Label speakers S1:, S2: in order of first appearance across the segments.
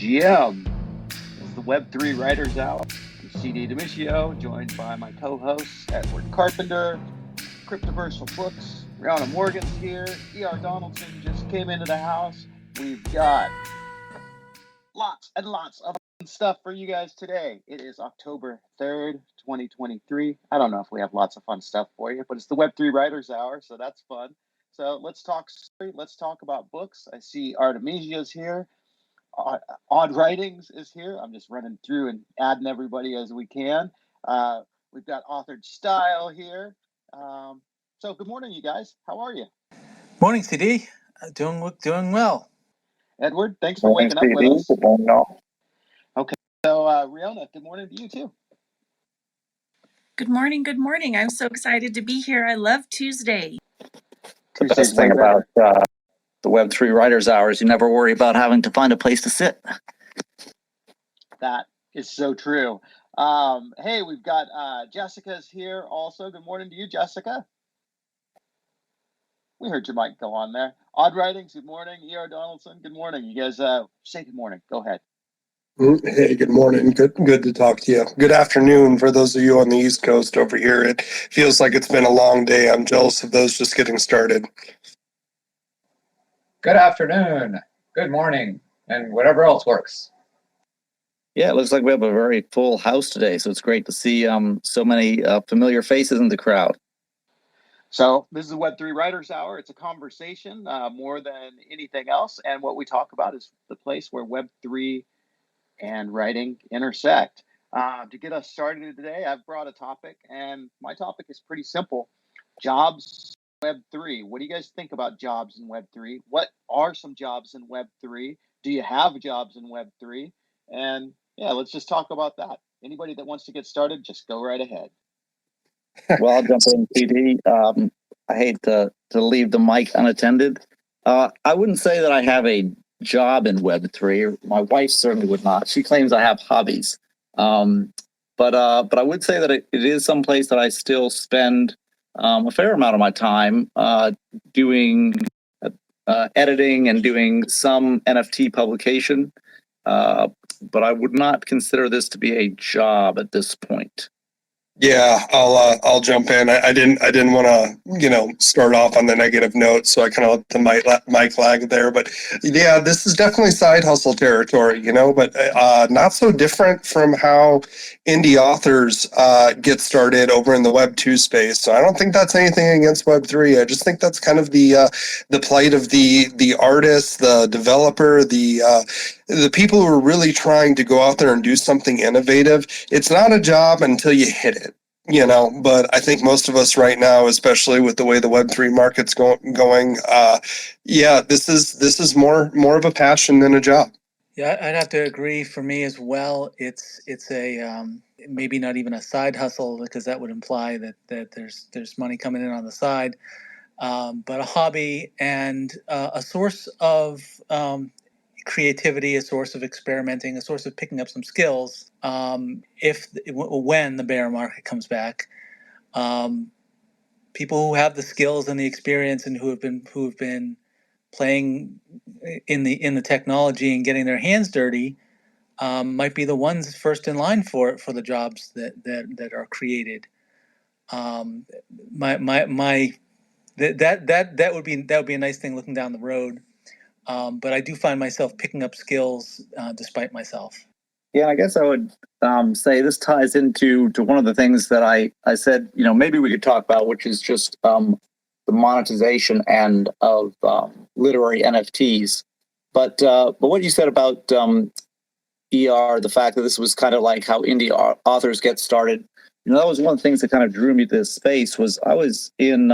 S1: GM. This is the Web3 Writers Hour. I'm CD Demisio, joined by my co-hosts Edward Carpenter, Cryptoversal Books. Rihanna Morgan's here. E.R. Donaldson just came into the house. We've got lots and lots of stuff for you guys today. It is October 3rd, 2023. I don't know if we have lots of fun stuff for you, but it's the Web3 Writers Hour, so that's fun. So let's talk story. Let's talk about books. I see Artemisia's here. Odd Writings is here. I'm just running through and adding everybody as we can. We've got Authored Style here. So good morning, you guys. How are you?
S2: Morning, CD. Doing well.
S1: Edward, thanks for waking up with us. Okay, so Rihanna, good morning to you too.
S3: Good morning. I'm so excited to be here. I love Tuesday.
S4: The best thing about the Web3 Writers Hour is you never worry about having to find a place to sit.
S1: That is so true. Hey, we've got Jessica's here also. Good morning to you, Jessica. We heard your mic go on there. Odd Writings, good morning. E.R. Donaldson, good morning. You guys say good morning. Go ahead.
S5: Hey, good morning. Good to talk to you. Good afternoon for those of you on the East Coast over here. It feels like it's been a long day. I'm jealous of those just getting started.
S6: Good afternoon, good morning, and whatever else works.
S4: Yeah, it looks like we have a very full house today, so it's great to see so many familiar faces in the crowd.
S1: So this is the Web3 Writers Hour. It's a conversation more than anything else, and what we talk about is the place where Web3 and writing intersect. To get us started today, I've brought a topic, and my topic is pretty simple. Jobs Web3. What do you guys think about jobs in Web3? What are some jobs in Web3? Do you have jobs in Web3? And yeah, let's just talk about that. Anybody that wants to get started, just go right ahead.
S4: Well, I'll jump in, PD. I hate to leave the mic unattended. I wouldn't say that I have a job in Web3. My wife certainly would not. She claims I have hobbies. But I would say that it is some place that I still spend a fair amount of my time doing editing and doing some NFT publication. But I would not consider this to be a job at this point.
S5: Yeah, I'll jump in. I didn't want to start off on the negative note, so I kind of let the mic lag there. But yeah, this is definitely side hustle territory, but not so different from how indie authors get started over in the Web 2 space. So I don't think that's anything against Web 3. I just think that's kind of the plight of the artist, the developer, the people who are really trying to go out there and do something innovative. It's not a job until you hit it. But I think most of us right now, especially with the way the Web3 market's going, this is more of a passion than a job.
S2: Yeah, I'd have to agree. For me as well, it's a maybe not even a side hustle, because that would imply that there's money coming in on the side, but a hobby and a source of creativity, a source of experimenting, a source of picking up some skills. When the bear market comes back, people who have the skills and the experience and who have been playing in the technology and getting their hands dirty might be the ones first in line for the jobs that are created. That would be a nice thing looking down the road. But I do find myself picking up skills despite myself.
S4: Yeah, I guess I would say this ties into one of the things that I said, maybe we could talk about, which is just the monetization end of literary NFTs. But what you said about ER, the fact that this was kind of like how indie authors get started, that was one of the things that kind of drew me to this space. Was I was in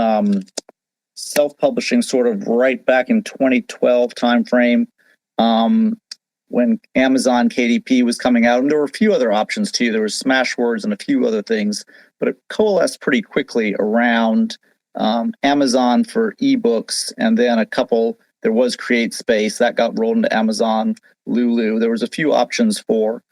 S4: self-publishing sort of right back in 2012 timeframe, when Amazon KDP was coming out, and there were a few other options too. There was Smashwords and a few other things, but it coalesced pretty quickly around Amazon for ebooks, and then there was CreateSpace that got rolled into Amazon, Lulu. There was a few options for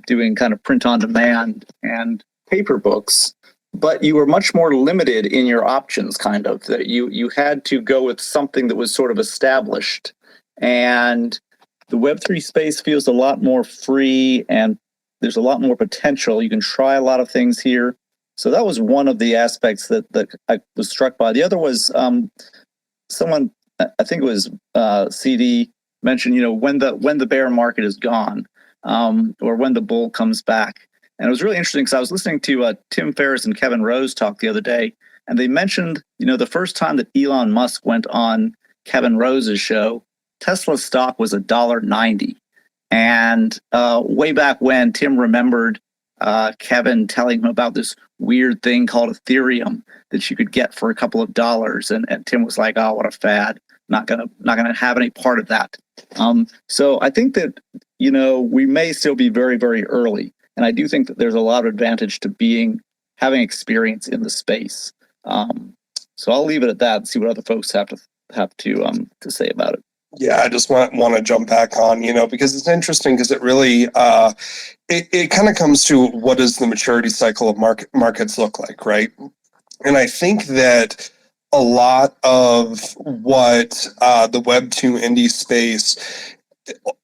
S4: doing kind of print on demand and paper books, but you were much more limited in your options, kind of. That you had to go with something that was sort of established. And the Web3 space feels a lot more free and there's a lot more potential. You can try a lot of things here. So that was one of the aspects that I was struck by. The other was someone, I think it was CD, mentioned, when the bear market is gone, or when the bull comes back. And it was really interesting because I was listening to Tim Ferriss and Kevin Rose talk the other day, and they mentioned, the first time that Elon Musk went on Kevin Rose's show, Tesla stock was $1.90. And way back when, Tim remembered Kevin telling him about this weird thing called Ethereum that you could get for a couple of dollars, and Tim was like, "Oh, what a fad! Not gonna have any part of that." So I think that we may still be very, very early, and I do think that there's a lot of advantage to having experience in the space. So I'll leave it at that and see what other folks have to say about it.
S5: Yeah, I just want to jump back on, because it's interesting because it really it kind of comes to what does the maturity cycle of markets look like, right? And I think that a lot of what the Web2 indie space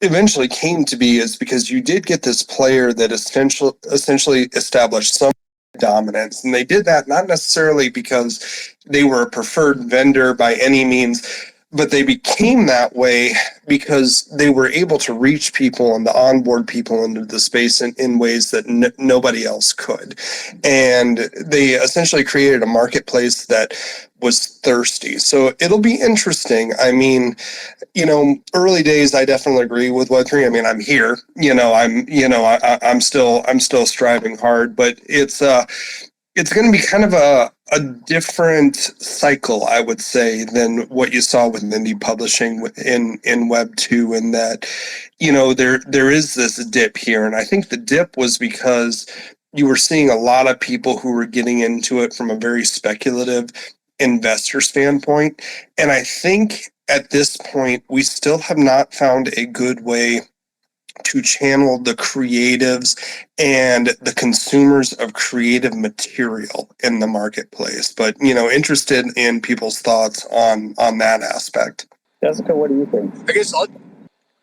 S5: eventually came to be is because you did get this player that essentially established some dominance, and they did that not necessarily because they were a preferred vendor by any means, but they became that way because they were able to reach people and to onboard people into the space in ways that nobody else could. And they essentially created a marketplace that was thirsty. So it'll be interesting. I mean, early days, I definitely agree with Web3. I mean, I'm here, I'm still striving hard, but it's going to be kind of a different cycle, I would say, than what you saw with indie publishing in Web 2, in that, there is this dip here. And I think the dip was because you were seeing a lot of people who were getting into it from a very speculative investor standpoint. And I think at this point, we still have not found a good way to channel the creatives and the consumers of creative material in the marketplace. But, interested in people's thoughts on that aspect.
S4: Jessica, what do you think?
S5: I guess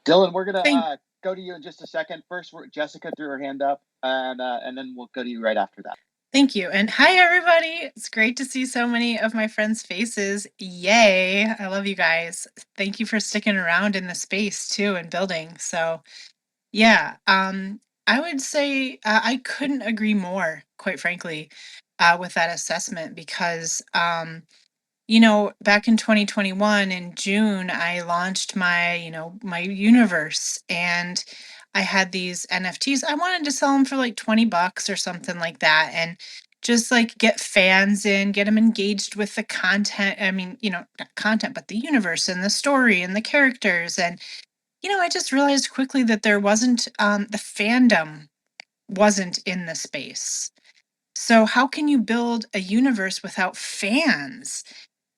S1: Dylan, we're gonna go to you in just a second. First, Jessica threw her hand up, and then we'll go to you right after that.
S3: Thank you. And hi, everybody. It's great to see so many of my friends' faces. Yay. I love you guys. Thank you for sticking around in the space too and building. So yeah, I would say I couldn't agree more, quite frankly, with that assessment because, back in 2021 in June, I launched my universe, and I had these NFTs. I wanted to sell them for like $20 or something like that, and just like get fans in, get them engaged with the content. I mean, not content, but the universe and the story and the characters. And I just realized quickly that there wasn't, the fandom wasn't in the space. So, how can you build a universe without fans?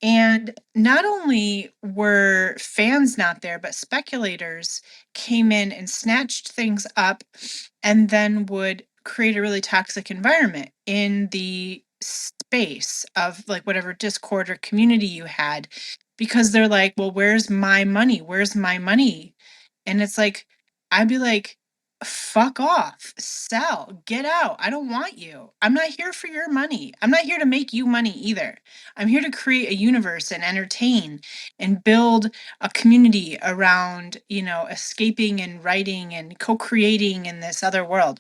S3: And not only were fans not there, but speculators came in and snatched things up and then would create a really toxic environment in the space of like whatever Discord or community you had, because they're like, well, where's my money? Where's my money? And it's like, I'd be like, fuck off, sell, get out. I don't want you. I'm not here for your money. I'm not here to make you money either. I'm here to create a universe and entertain and build a community around, escaping and writing and co-creating in this other world.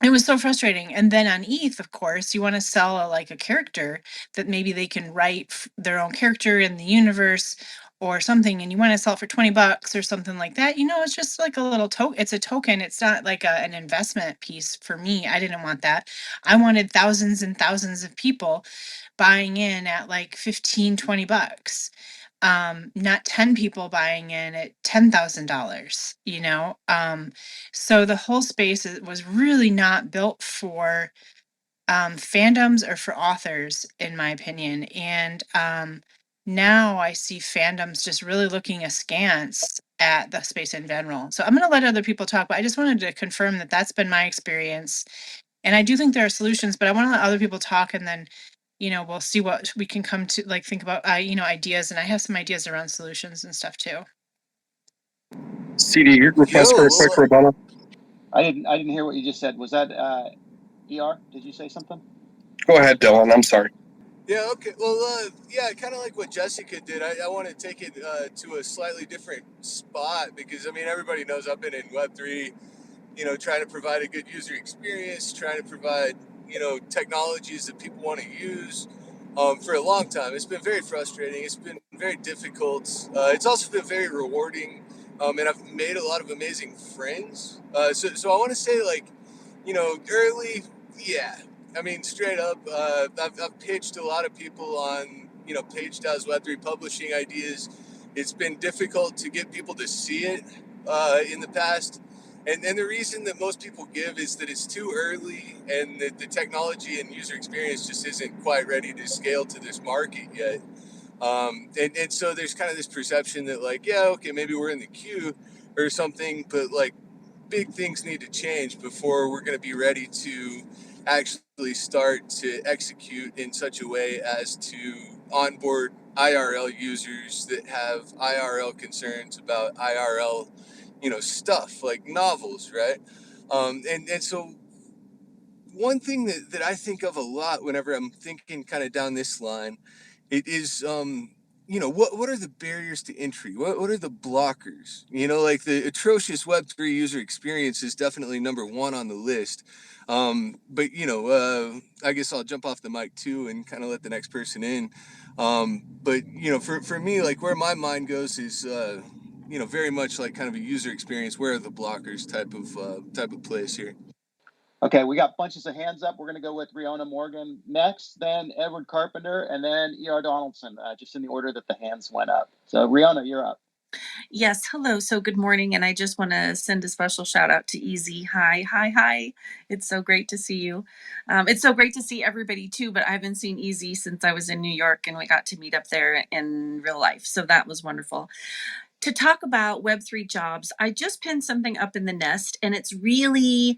S3: It was so frustrating. And then on ETH, of course, you want to sell a character that maybe they can write their own character in the universe or something, and you want to sell it for $20 or something like that. It's just like a little token. It's a token. It's not like an investment piece for me. I didn't want that. I wanted thousands and thousands of people buying in at like $15-$20. Not 10 people buying in at $10,000, so the whole space was really not built for fandoms or for authors, in my opinion. And now I see fandoms just really looking askance at the space in general. So I'm going to let other people talk, but I just wanted to confirm that that's been my experience. And I do think there are solutions, but I want to let other people talk, and then we'll see what we can come to, think about, ideas. And I have some ideas around solutions and stuff too.
S5: CD, request for a quick rebuttal.
S1: I didn't hear what you just said. Was that ER? Did you say something?
S5: Go ahead, Dylan. I'm sorry.
S7: Yeah, okay. Well, yeah, kind of like what Jessica did. I want to take it to a slightly different spot because, I mean, everybody knows I've been in Web3, trying to provide a good user experience, trying to provide, technologies that people want to use for a long time. It's been very frustrating. It's been very difficult. It's also been very rewarding. And I've made a lot of amazing friends. So I want to say, like, early, yeah. I mean, straight up, I've pitched a lot of people on, PageDAO's Web3 Publishing ideas. It's been difficult to get people to see it in the past. And the reason that most people give is that it's too early and that the technology and user experience just isn't quite ready to scale to this market yet. And so there's kind of this perception that, like, yeah, okay, maybe we're in the queue or something, but like big things need to change before we're going to be ready to actually start to execute in such a way as to onboard IRL users that have IRL concerns about IRL, stuff like novels, right? And so one thing that I think of a lot whenever I'm thinking kind of down this line, it is, what are the barriers to entry? What are the blockers? Like the atrocious Web3 user experience is definitely number one on the list. But, I guess I'll jump off the mic too and kind of let the next person in. But, for me, like where my mind goes is, very much like kind of a user experience. Where are the blockers type of place here?
S1: Okay, we got bunches of hands up. We're going to go with Riona Morgan next, then Edward Carpenter, and then E.R. Donaldson, just in the order that the hands went up. So, Riona, you're up.
S8: Yes, hello. So good morning. And I just want to send a special shout out to Easy. Hi, hi, hi. It's so great to see you. It's so great to see everybody too, but I haven't seen Easy since I was in New York and we got to meet up there in real life. So that was wonderful. To talk about Web3 jobs, I just pinned something up in the nest and it's really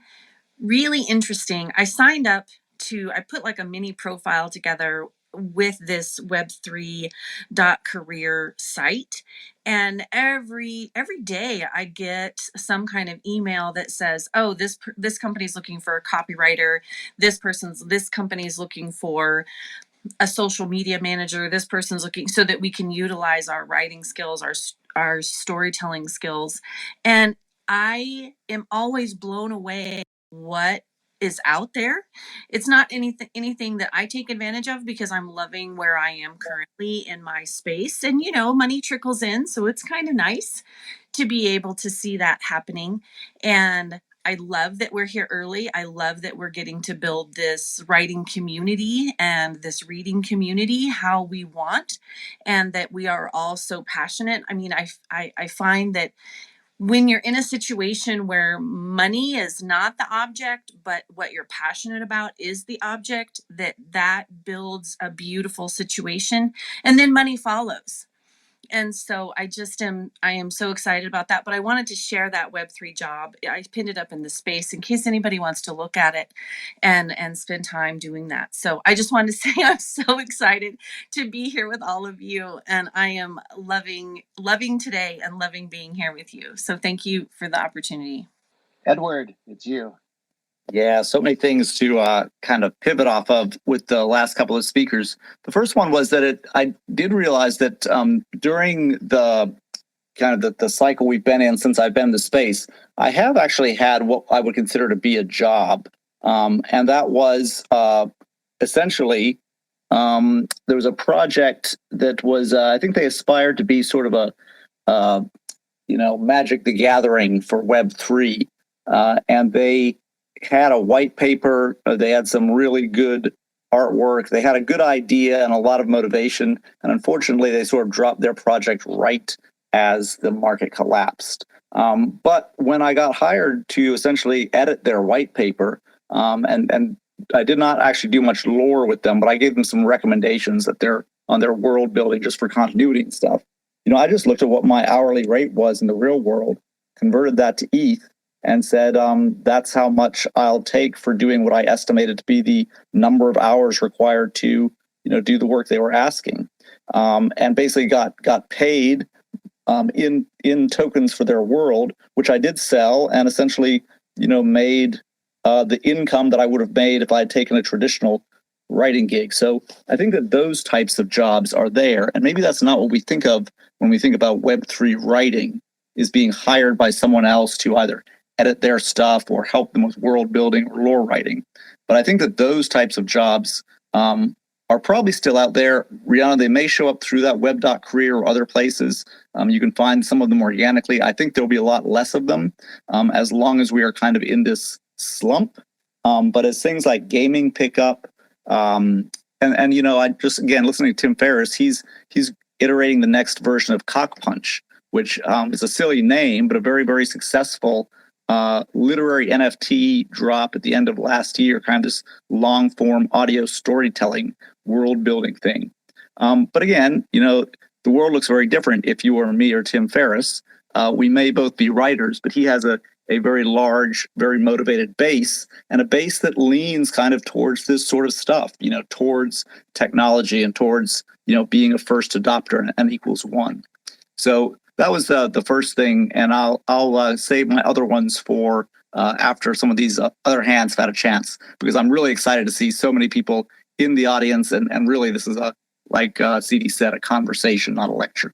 S8: interesting. I signed up I put like a mini profile together with this web3.career site, and every day I get some kind of email that says, oh, this company's looking for a copywriter, this company's looking for a social media manager, this person's looking, so that we can utilize our writing skills, our storytelling skills. And I am always blown away what is out there. It's not anything that I take advantage of because I'm loving where I am currently in my space, and money trickles in, so it's kind of nice to be able to see that happening. And I love that we're here early. I love that we're getting to build this writing community and this reading community how we want, and that we are all so passionate. I mean, I find that when you're in a situation where money is not the object, but what you're passionate about is the object, that builds a beautiful situation, and then money follows. And so I am so excited about that. But I wanted to share that Web3 job. I pinned it up in the space in case anybody wants to look at it and spend time doing that. So I just wanted to say I'm so excited to be here with all of you. And I am loving today and loving being here with you. So thank you for the opportunity.
S1: Edward, it's you.
S4: Yeah, so many things to kind of pivot off of with the last couple of speakers. The first one was that I did realize that during the kind of the cycle we've been in since I've been in the space, I have actually had what I would consider to be a job. And that was essentially, there was a project that was, I think they aspired to be sort of a, Magic the Gathering for Web3. And they had a white paper. They had some really good artwork. They had a good idea and a lot of motivation. And unfortunately, they sort of dropped their project right as the market collapsed. But when I got hired to essentially edit their white paper, and I did not actually do much lore with them, but I gave them some recommendations that they're on their world building just for continuity and stuff. I just looked at what my hourly rate was in the real world, converted that to ETH, and said, that's how much I'll take for doing what I estimated to be the number of hours required to, do the work they were asking. And basically got paid in tokens for their world, which I did sell and essentially, made the income that I would have made if I had taken a traditional writing gig. So I think that those types of jobs are there. And maybe that's not what we think of when we think about Web3 writing, is being hired by someone else to either edit their stuff or help them with world building or lore writing. But I think that those types of jobs are probably still out there. Rihanna, they may show up through that web.career or other places. You can find some of them organically. I think there'll be a lot less of them as long as we are kind of in this slump. But as things like gaming pick up, and I just, again, listening to Tim Ferriss, he's iterating the next version of Cock Punch, which is a silly name, but a very, very successful literary NFT drop at the end of last year, kind of this long form audio storytelling world building thing. But again, the world looks very different if you or me or Tim Ferriss. We may both be writers, but he has a very large, very motivated base, and a base that leans kind of towards this sort of stuff, towards technology and towards, being a first adopter and N equals 1. So that was the first thing, and I'll save my other ones for after some of these other hands have had a chance, because I'm really excited to see so many people in the audience, and really this is like CD said, a conversation, not a lecture.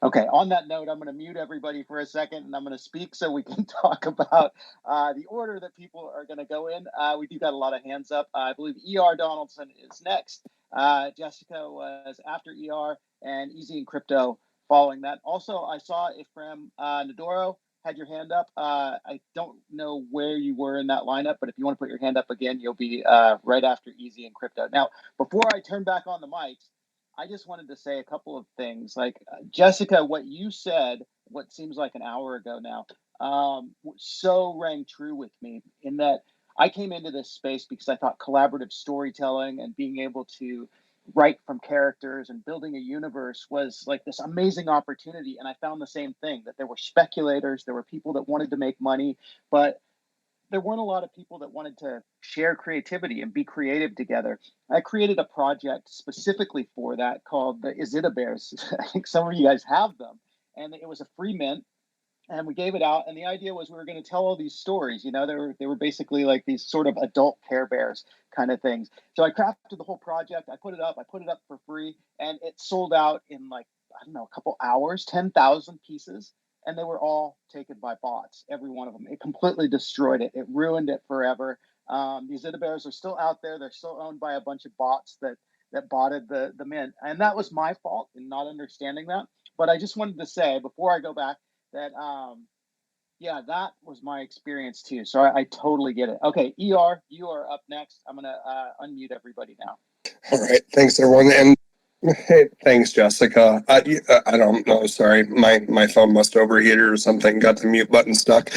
S1: Okay, on that note, I'm going to mute everybody for a second, and I'm going to speak so we can talk about the order that people are going to go in. We do got a lot of hands up. I believe E.R. Donaldson is next. Jessica was after E.R. and Easy and Crypto following that. Also, I saw Ephraim Nadoro had your hand up. I don't know where you were in that lineup, but if you want to put your hand up again, you'll be right after Easy and Crypto. Now, before I turn back on the mics, I just wanted to say a couple of things. Like, Jessica, what you said, what seems like an hour ago now, so rang true with me, in that I came into this space because I thought collaborative storytelling and being able to write from characters and building a universe was like this amazing opportunity. And I found the same thing, that there were speculators, there were people that wanted to make money, but there weren't a lot of people that wanted to share creativity and be creative together. I created a project specifically for that called the Izita Bears. I think some of you guys have them. And it was a free mint, and we gave it out. And the idea was we were going to tell all these stories. They were basically like these sort of adult Care Bears kind of things. So I crafted the whole project. I put it up for free, and it sold out in a couple hours, 10,000 pieces. And they were all taken by bots, every one of them. It completely destroyed it. It ruined it forever. These Zeta Bears are still out there. They're still owned by a bunch of bots that botted the mint. And that was my fault in not understanding that. But I just wanted to say, before I go back, that, that was my experience too. So I totally get it. Okay, ER, you are up next. I'm going to unmute everybody now.
S5: All right. Thanks, everyone. And hey, thanks, Jessica. I don't know. Sorry, my phone must have overheated or something. Got the mute button stuck.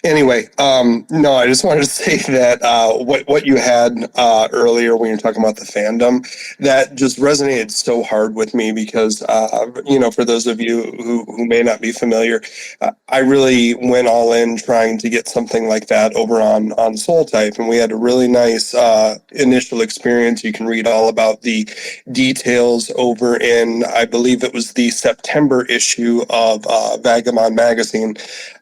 S5: Anyway, no, I just wanted to say that what you had earlier when you were talking about the fandom, that just resonated so hard with me because, for those of you who may not be familiar, I really went all in trying to get something like that over on Soul Type, and we had a really nice initial experience. You can read all about the details over in, I believe it was the September issue of Vagabond magazine.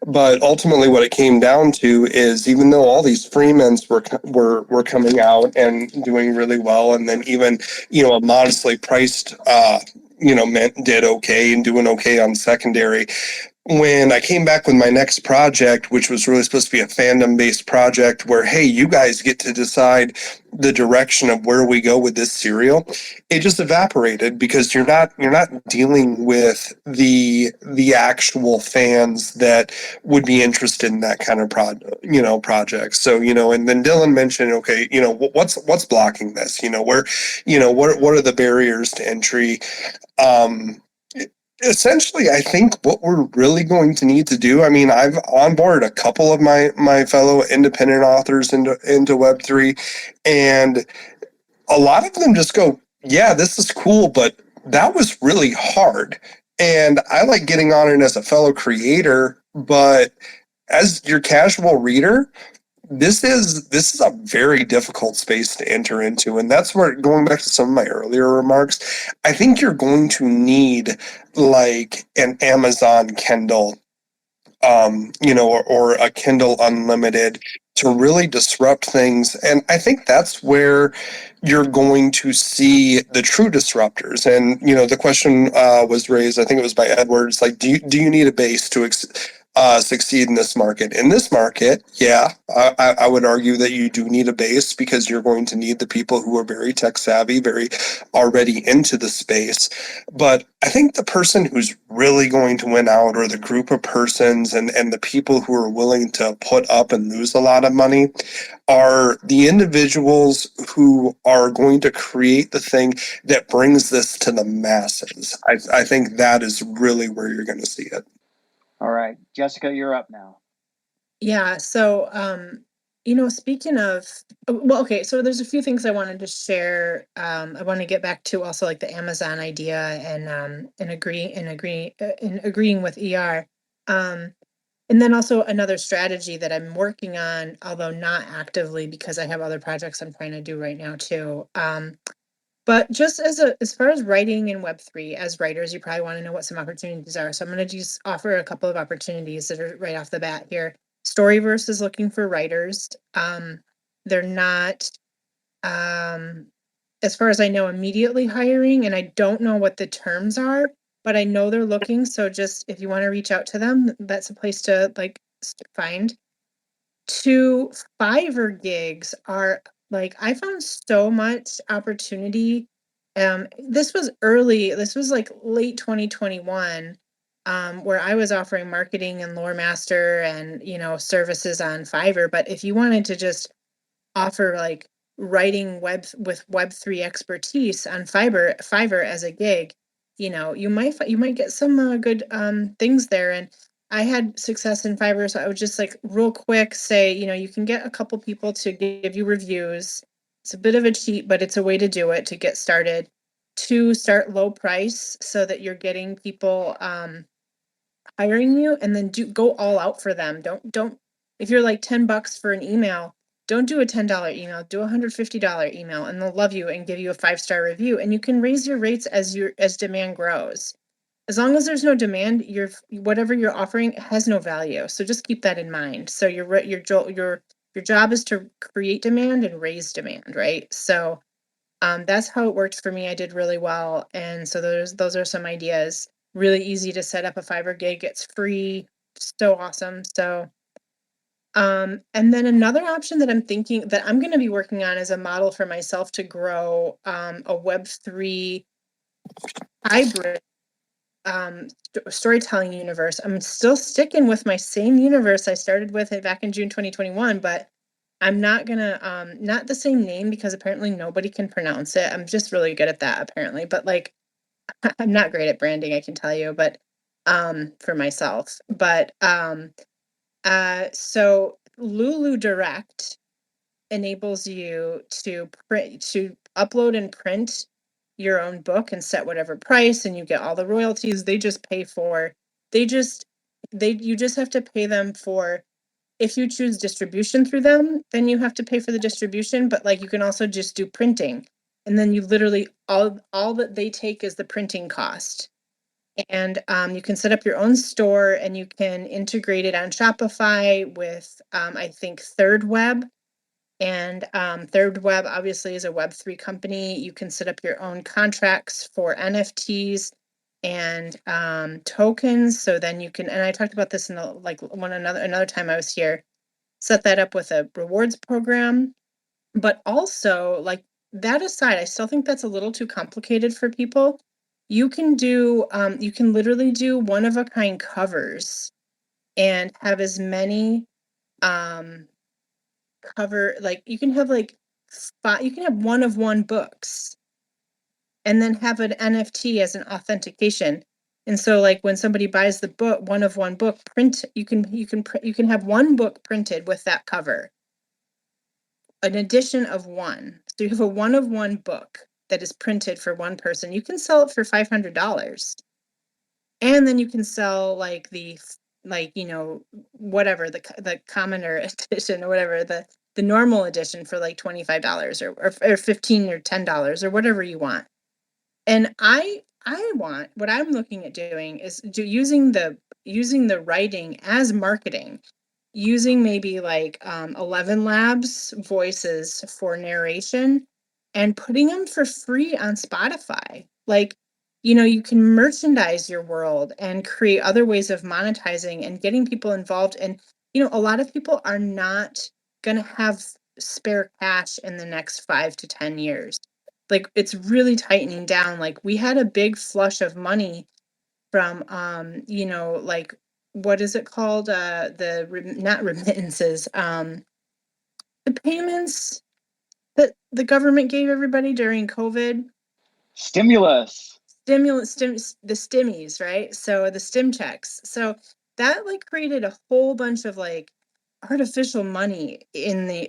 S5: But ultimately what it came down to is, even though all these free mints were coming out and doing really well, and then even, a modestly priced, mint did okay and doing okay on secondary, when I came back with my next project, which was really supposed to be a fandom-based project where, hey, you guys get to decide the direction of where we go with this serial, it just evaporated because you're not dealing with the actual fans that would be interested in that kind of project. So, and then Dylan mentioned, okay, what's blocking this? What are the barriers to entry? Essentially, I think what we're really going to need to do, I've onboarded a couple of my fellow independent authors into Web3, and a lot of them just go, yeah, this is cool, but that was really hard. And I like getting on it as a fellow creator, but as your casual reader, this is a very difficult space to enter into, and that's where, going back to some of my earlier remarks, I think you're going to need like an Amazon Kindle, or a Kindle Unlimited to really disrupt things. And I think that's where you're going to see the true disruptors. And, the question was raised, I think it was by Edwards, like, do you need a base to succeed in this market? In this market, yeah, I would argue that you do need a base, because you're going to need the people who are very tech savvy, very already into the space. But I think the person who's really going to win out, or the group of persons and the people who are willing to put up and lose a lot of money, are the individuals who are going to create the thing that brings this to the masses. I think that is really where you're going to see it.
S1: All right, Jessica, you're up now.
S3: Yeah. So, speaking of, well, okay. So there's a few things I wanted to share. I want to get back to also like the Amazon idea and agreeing with ER. And then also another strategy that I'm working on, although not actively because I have other projects I'm trying to do right now too. But just as far as writing in Web3, as writers, you probably want to know what some opportunities are. So I'm going to just offer a couple of opportunities that are right off the bat here. Storyverse is looking for writers. They're not, as far as I know, immediately hiring, and I don't know what the terms are, but I know they're looking. So just if you want to reach out to them, that's a place to find. 2 Fiverr gigs are like, I found so much opportunity. This was like late 2021, where I was offering marketing and lore master and, services on Fiverr. But if you wanted to just offer like writing Web3 expertise on Fiverr as a gig, you might get some good things there. And I had success in Fiverr, so I would just like real quick say, you can get a couple people to give you reviews. It's a bit of a cheat, but it's a way to do it to get started. 2, start low price so that you're getting people hiring you, and then go all out for them. Don't if you're like $10 for an email, don't do a $10 email, do a $150 email, and they'll love you and give you a 5-star review. And you can raise your rates as demand grows. As long as there's no demand, whatever you're offering has no value. So just keep that in mind. So your job is to create demand and raise demand, right? So that's how it worked for me. I did really well. And so those are some ideas. Really easy to set up a Fiverr gig. It's free. So awesome. So, and then another option that I'm thinking that I'm going to be working on as a model for myself to grow a Web3 hybrid storytelling universe. I'm still sticking with my same universe I started with it back in June 2021, but I'm not gonna not the same name because apparently nobody can pronounce it. I'm just really good at that apparently, but like I'm not great at branding, I can tell you, but for myself. But so Lulu Direct enables you to upload and print your own book and set whatever price, and you get all the royalties. They just pay for you just have to pay them for, if you choose distribution through them, then you have to pay for the distribution, but like you can also just do printing, and then you literally all that they take is the printing cost. And you can set up your own store, and you can integrate it on Shopify with I think Third Web. And Third Web obviously is a Web3 company. You can set up your own contracts for NFTs and tokens. So then you can, and I talked about this in another time I was here, set that up with a rewards program. But also, like, that aside, I still think that's a little too complicated for people. You can literally do one-of-a-kind covers and have as many you can have one-of-one books and then have an NFT as an authentication. And so like when somebody buys the book, one-of-one book you can have one book printed with that cover, an edition of one. So you have a one-of-one book that is printed for one person. You can sell it for $500. And then you can sell like the like, whatever, the commoner edition or whatever, the normal edition for like $25 or 15 or $10 or whatever you want. And I want, what I'm looking at doing is using the writing as marketing, using maybe like 11 Labs voices for narration and putting them for free on Spotify. Like, you can merchandise your world and create other ways of monetizing and getting people involved. And, a lot of people are not going to have spare cash in the next 5 to 10 years. Like, it's really tightening down. Like, we had a big flush of money from like, what is it called, not remittances, the payments that the government gave everybody during COVID.
S1: Stimulus.
S3: The stimmies, right? So the stim checks. So that like created a whole bunch of like artificial money in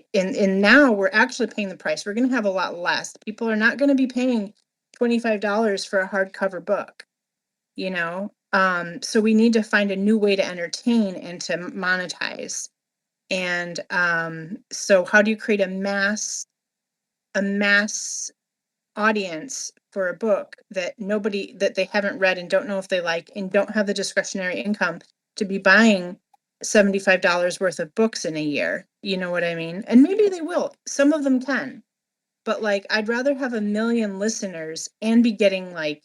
S3: now we're actually paying the price. We're going to have a lot less. People are not going to be paying $25 for a hardcover book, so we need to find a new way to entertain and to monetize. And so how do you create a mass audience for a book that they haven't read and don't know if they like and don't have the discretionary income to be buying $75 worth of books in a year? You know what I mean? And maybe they will. Some of them can. But like, I'd rather have 1 million listeners and be getting like,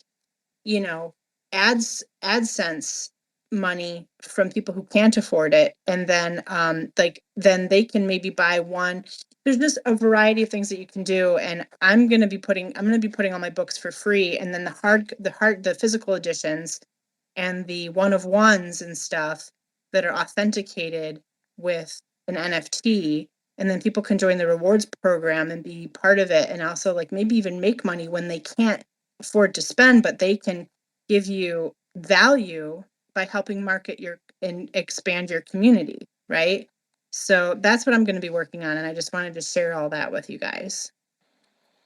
S3: AdSense money from people who can't afford it. And then then they can maybe buy one. There's just a variety of things that you can do. And I'm going to be putting all my books for free. And then the physical editions and the one of ones and stuff that are authenticated with an NFT. And then people can join the rewards program and be part of it. And also like maybe even make money when they can't afford to spend, but they can give you value by helping market and expand your community, right? So that's what I'm going to be working on. And I just wanted to share all that with you guys.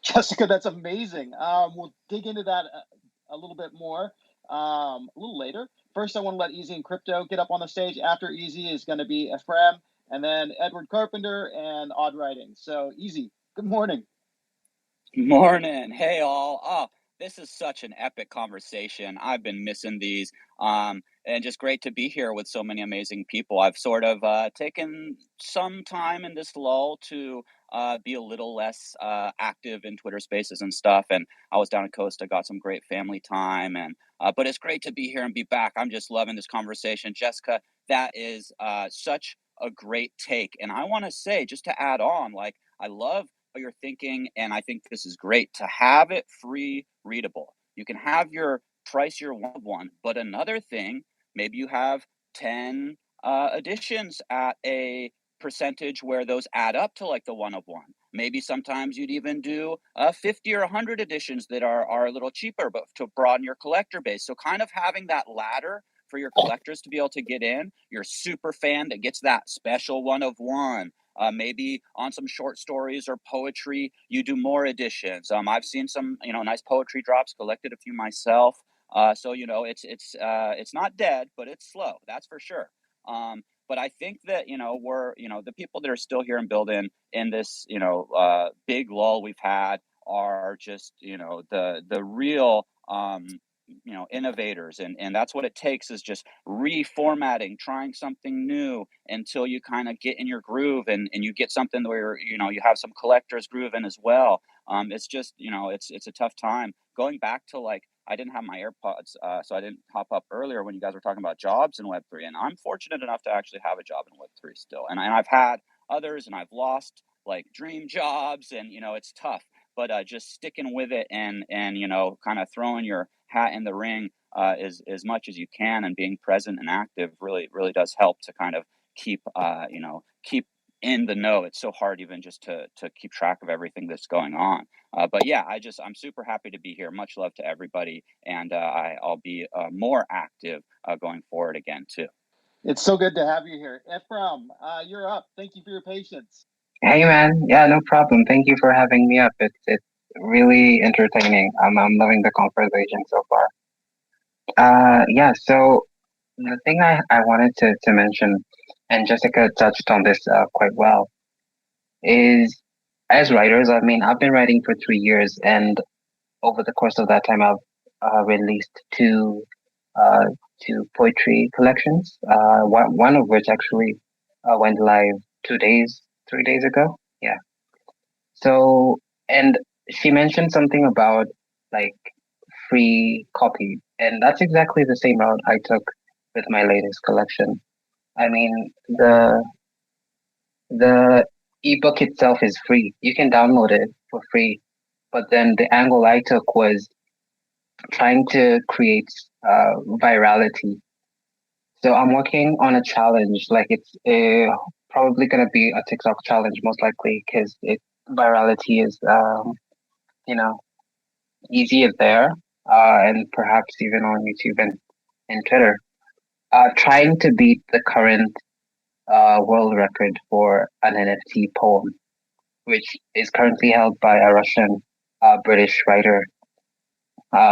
S1: Jessica, that's amazing. We'll dig into that a little bit more a little later. First, I want to let Easy and Crypto get up on the stage. After Easy is going to be Ephraim, and then Edward Carpenter and Odd Writing. So, Easy, good morning.
S9: Morning. Hey, all. Oh, this is such an epic conversation. I've been missing these. And just great to be here with so many amazing people. I've sort of taken some time in this lull to be a little less active in Twitter Spaces and stuff. And I was down at Costa, got some great family time. And but it's great to be here and be back. I'm just loving this conversation, Jessica. That is such a great take. And I want to say, just to add on, like, I love how you're thinking, and I think this is great to have it free readable. You can have your price your one, but another thing, maybe you have 10 editions at a percentage where those add up to like the one of one. Maybe sometimes you'd even do 50 or 100 editions that are a little cheaper, but to broaden your collector base. So kind of having that ladder for your collectors to be able to get in, your super fan that gets that special one of one. Maybe on some short stories or poetry, you do more editions. I've seen some, nice poetry drops, collected a few myself. So it's not dead, but it's slow. That's for sure. But I think that we're the people that are still here and building in this big lull we've had are just the real innovators, and that's what it takes, is just reformatting, trying something new until you kind of get in your groove and you get something where you have some collectors grooving as well. It's just it's a tough time. Going back to, like, I didn't have my AirPods, so I didn't hop up earlier when you guys were talking about jobs in Web3, and I'm fortunate enough to actually have a job in Web3 still, and I've had others, and I've lost like dream jobs, and it's tough. But just sticking with it and kind of throwing your hat in the ring as much as you can, and being present and active really does help to kind of keep keep in the know. It's so hard even just to keep track of everything that's going on. But yeah, I'm super happy to be here. Much love to everybody, and I'll be more active going forward again too.
S1: It's so good to have you here. Ephraim, you're up. Thank you for your patience.
S10: Hey man, yeah, no problem. Thank you for having me up. It's really entertaining. I'm loving the conversation so far. Yeah, so The thing I wanted to mention, and Jessica touched on this quite well, is as writers, I mean, I've been writing for 3 years, and over the course of that time, I've released uh, two poetry collections. One of which actually went live 2 days, 3 days ago. Yeah. So, and she mentioned something about like free copy, and that's exactly the same route I took with my latest collection. I mean, the ebook itself is free. You can download it for free. But then the angle I took was trying to create virality. So I'm working on a challenge. Like it's probably going to be a TikTok challenge, most likely, because it virality is you know easier there, and perhaps even on YouTube and Twitter. Trying to beat the current world record for an NFT poem, which is currently held by a Russian British writer.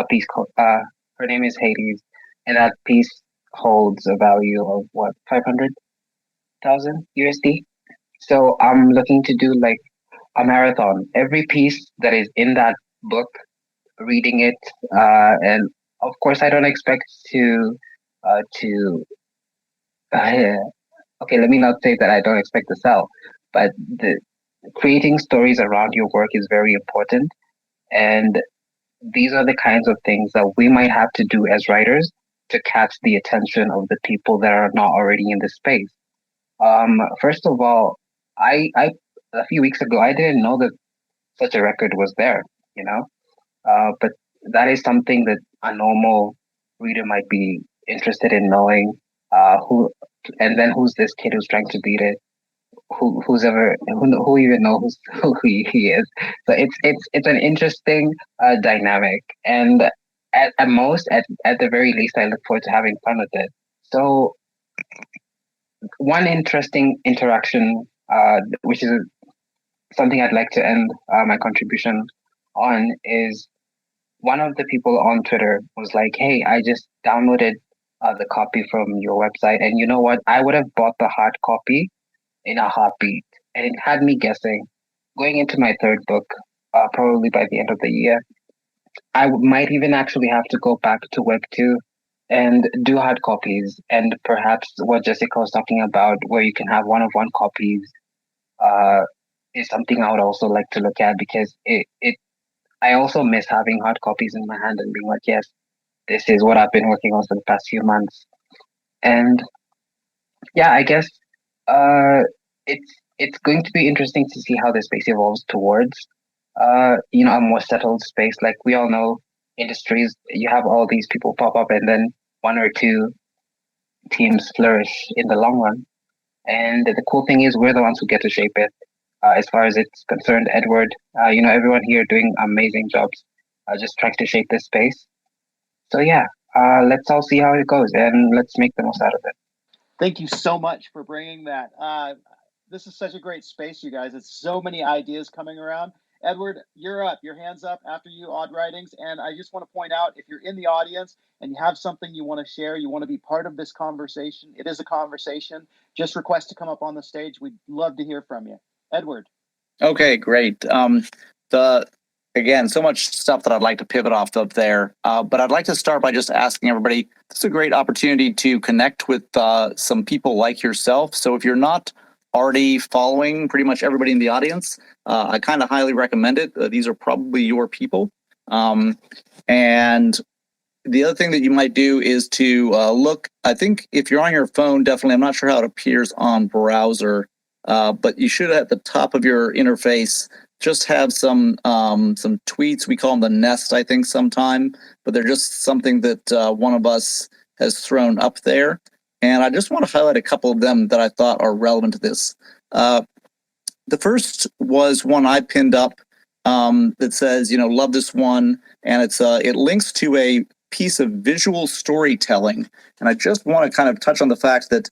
S10: Piece called her name is Hades, and that piece holds a value of what 500,000 USD. So I'm looking to do like a marathon. Every piece that is in that book, reading it, and of course I don't expect to okay. Let me not say that I don't expect to sell, but the creating stories around your work is very important, and these are the kinds of things that we might have to do as writers to catch the attention of the people that are not already in the space. First of all, I a few weeks ago I didn't know that such a record was there, you know. But that is something that a normal reader might be interested in knowing. Who and then who's this kid who's trying to beat it? Who even knows who he is? So it's an interesting dynamic, and at the very least, I look forward to having fun with it. So one interesting interaction, which is something I'd like to end my contribution on, is one of the people on Twitter was like, "Hey, I just downloaded the copy from your website, and you know what? I would have bought the hard copy in a heartbeat." And it had me guessing, going into my third book, probably by the end of the year, might even actually have to go back to Web2 and do hard copies. And perhaps what Jessica was talking about, where you can have one-of-one copies, uh, is something I would also like to look at, because I also miss having hard copies in my hand and being like, yes, this is what I've been working on for the past few months. And yeah, I guess uh, it's going to be interesting to see how the space evolves towards a more settled space. Like we all know, industries, you have all these people pop up, and then one or two teams flourish in the long run. And the cool thing is, we're the ones who get to shape it. As far as it's concerned, Edward, everyone here doing amazing jobs, just trying to shape this space. So yeah, let's all see how it goes, and let's make the most out of it.
S1: Thank you so much for bringing that. This is such a great space, you guys. It's so many ideas coming around. Edward, you're up. Your hand's up after you, Odd Writings. And I just want to point out, if you're in the audience and you have something you want to share, you want to be part of this conversation, it is a conversation. Just request to come up on the stage. We'd love to hear from you. Edward.
S4: Okay, great. Again, so much stuff that I'd like to pivot off of there, but I'd like to start by just asking everybody, this is a great opportunity to connect with some people like yourself. So if you're not already following pretty much everybody in the audience, I kind of highly recommend it. These are probably your people. And the other thing that you might do is to look, I think if you're on your phone, definitely, I'm not sure how it appears on browser, but you should at the top of your interface just have some tweets. We call them the nest, I think, sometime, but they're just something that one of us has thrown up there. And I just want to highlight a couple of them that I thought are relevant to this. The first was one I pinned up that says, love this one. And it links to a piece of visual storytelling. And I just want to kind of touch on the fact that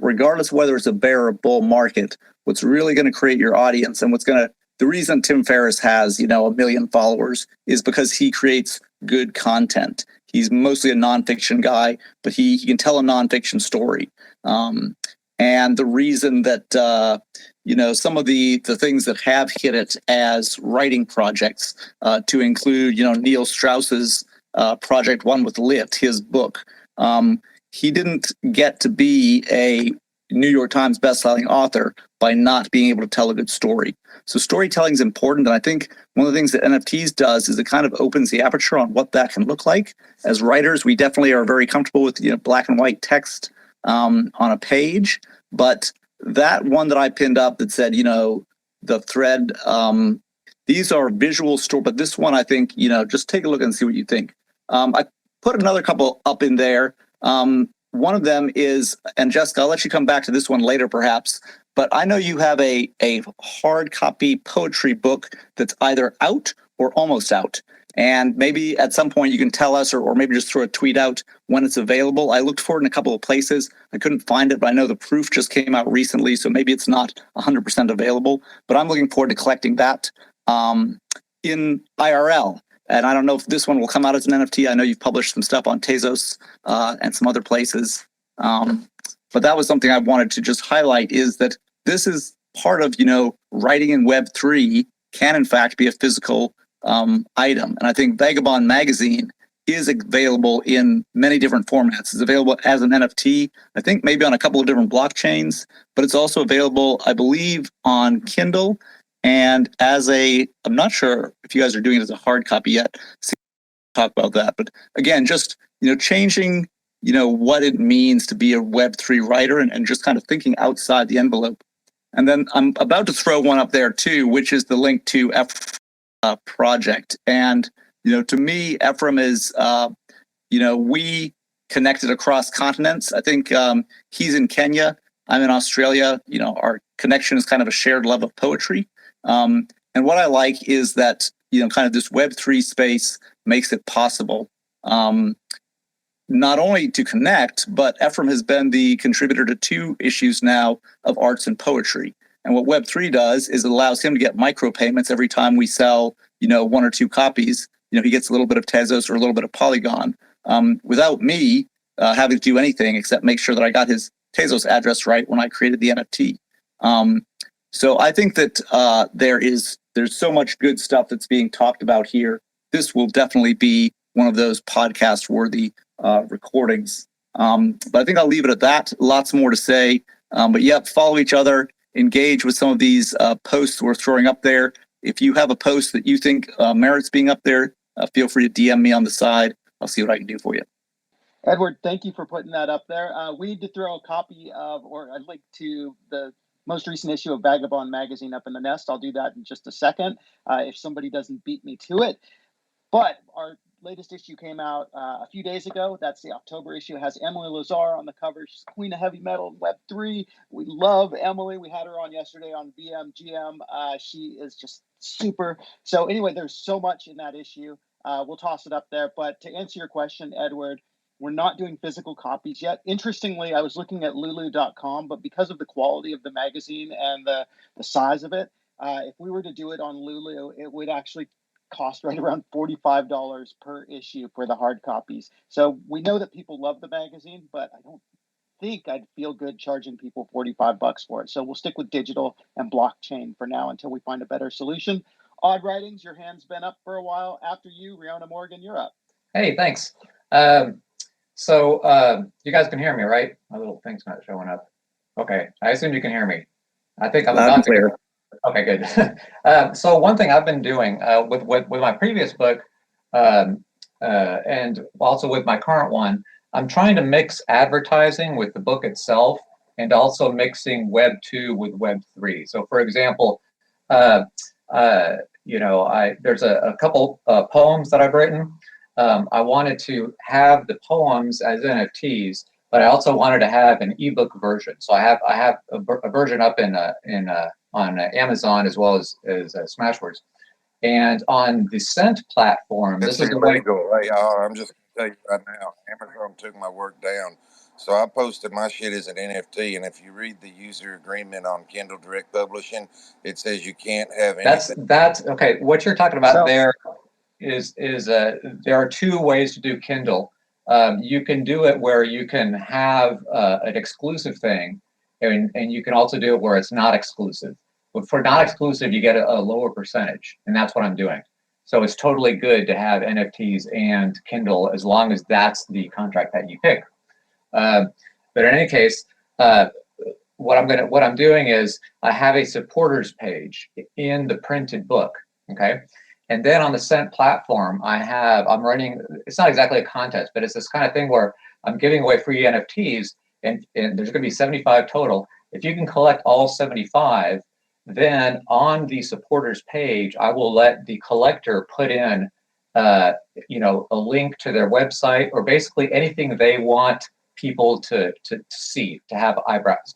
S4: regardless of whether it's a bear or bull market, what's really going to create your audience and the reason Tim Ferriss has, 1 million followers is because he creates good content. He's mostly a nonfiction guy, but he can tell a nonfiction story. And the reason that some of the things that have hit it as writing projects, to include Neil Strauss's project One with Lit, his book. He didn't get to be a New York Times bestselling author by not being able to tell a good story. So storytelling is important, and I think one of the things that NFTs does is it kind of opens the aperture on what that can look like. As writers, we definitely are very comfortable with black and white text on a page, but that one that I pinned up that said the thread, these are visual story, but this one I think just take a look and see what you think. I put another couple up in there. One of them is, and Jessica, I'll let you come back to this one later perhaps, but I know you have a hard copy poetry book that's either out or almost out. And maybe at some point you can tell us, or maybe just throw a tweet out when it's available. I looked for it in a couple of places. I couldn't find it, but I know the proof just came out recently, so maybe it's not 100% available. But I'm looking forward to collecting that in IRL. And I don't know if this one will come out as an NFT. I know you've published some stuff on Tezos and some other places. But that was something I wanted to just highlight, is that this is part of, writing in Web3 can in fact be a physical item. And I think Vagabond Magazine is available in many different formats. It's available as an NFT, I think maybe on a couple of different blockchains, but it's also available, I believe, on Kindle. And I'm not sure if you guys are doing it as a hard copy yet. So talk about that. But again, just, changing, what it means to be a Web3 writer and just kind of thinking outside the envelope. And then I'm about to throw one up there too, which is the link to Ephraim's project. And, to me, Ephraim is, we connected across continents. I think he's in Kenya. I'm in Australia. Our connection is kind of a shared love of poetry. And what I like is that, kind of this Web3 space makes it possible not only to connect, but Ephraim has been the contributor to 2 issues now of Arts and Poetry. And what Web3 does is it allows him to get micropayments every time we sell, 1 or 2 copies. He gets a little bit of Tezos or a little bit of Polygon without me having to do anything except make sure that I got his Tezos address right when I created the NFT. So I think that there's so much good stuff that's being talked about here. This will definitely be one of those podcast-worthy recordings. But I think I'll leave it at that. Lots more to say. But yep, follow each other, engage with some of these posts we're throwing up there. If you have a post that you think merits being up there, feel free to DM me on the side. I'll see what I can do for you.
S1: Edward, thank you for putting that up there. We need to throw a copy of, or a link to the most recent issue of Vagabond Magazine up in the nest. I'll do that in just a second if somebody doesn't beat me to it. But our latest issue came out a few days ago. That's the October issue. It has Emily Lazar on the cover. She's Queen of Heavy Metal in Web3. We love Emily. We had her on yesterday on BMGM. She is just super. So anyway, there's so much in that issue. We'll toss it up there. But to answer your question, Edward, we're not doing physical copies yet. Interestingly, I was looking at lulu.com, but because of the quality of the magazine and the size of it, if we were to do it on Lulu, it would actually cost right around $45 per issue for the hard copies. So we know that people love the magazine, but I don't think I'd feel good charging people $45 for it. So we'll stick with digital and blockchain for now until we find a better solution. Odd Writings, your hand's been up for a while. After you, Rihanna Morgan, you're up.
S6: Hey, thanks. So you guys can hear me, right? My little thing's not showing up. Okay, I assume you can hear me. I think I'm about to clear. Okay, good. So one thing I've been doing with my previous book and also with my current one, I'm trying to mix advertising with the book itself and also mixing Web 2 with Web 3. So for example, there's a couple poems that I've written. I wanted to have the poems as NFTs, but I also wanted to have an ebook version. So I have a version up on Amazon as well as Smashwords, and on the Scent platform.
S11: It's illegal. Hey, I'm just gonna tell you right now, Amazon took my work down. So I posted my shit as an NFT, and if you read the user agreement on Kindle Direct Publishing, it says you can't have anything.
S6: That's okay. What you're talking about there. there are two ways to do Kindle. You can do it where you can have an exclusive thing, and you can also do it where it's not exclusive. But for not exclusive, you get a lower percentage, and that's what I'm doing. So it's totally good to have NFTs and Kindle as long as that's the contract that you pick. But in any case, what I'm doing is I have a supporters page in the printed book. Okay. And then on the Scent platform, I'm running, it's not exactly a contest, but it's this kind of thing where I'm giving away free NFTs, and there's going to be 75 total. If you can collect all 75, then on the supporters page, I will let the collector put in, a link to their website, or basically anything they want people to see, to have eyebrows,